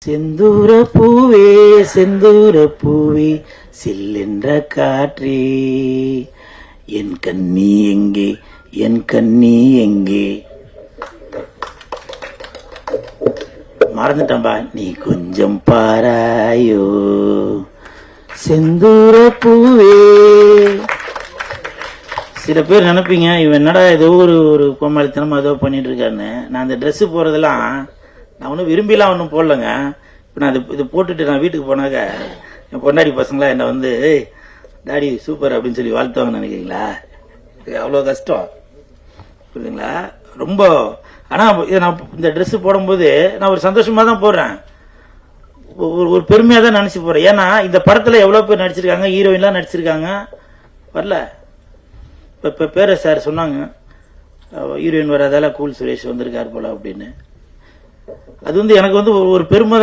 செந்தூர பூவே செந்தூர பூவே சில்லென்ற காற்றே என் கண்ணி எங்கே என் கண்ணி எங்கே. மறந்துட்டம்பா. நீ கொஞ்சம் பாராயோ செந்தூர பூவே. சில பேர் நினைப்பீங்க இவன் என்னடா ஏதோ ஒரு கோமாளித்தனமா ஏதோ பண்ணிட்டு இருக்காருன்னு. நான் அந்த ட்ரெஸ் போறதெல்லாம் நான் ஒன்றும் விரும்பிலாம் ஒன்றும் போடலங்க. இப்போ நான் இது போட்டுட்டு நான் வீட்டுக்கு போனாக்க என் பொண்டாடி பசங்களா என்னை வந்து டாடி சூப்பர் அப்படின்னு சொல்லி வாழ்த்துவாங்கன்னு நினைக்கிறீங்களா? இது அவ்வளோ கஷ்டம் புரியுதுங்களா? ரொம்ப. ஆனால் நான் இந்த ட்ரெஸ் போடும்போது நான் ஒரு சந்தோஷமா தான் போடுறேன், ஒரு பெருமையாக தான் நினச்சி போகிறேன். ஏன்னா இந்த படத்தில் எவ்வளோ பேர் நடிச்சிருக்காங்க, ஹீரோயின்லாம் நடிச்சிருக்காங்க. வரல இப்போ பேர சார் சொன்னாங்க ஹீரோயின் வராதால கூல் சுரேஷ் வந்திருக்கார் போல அப்படின்னு. அது வந்து எனக்கு வந்து ஒரு பெருமை தான்.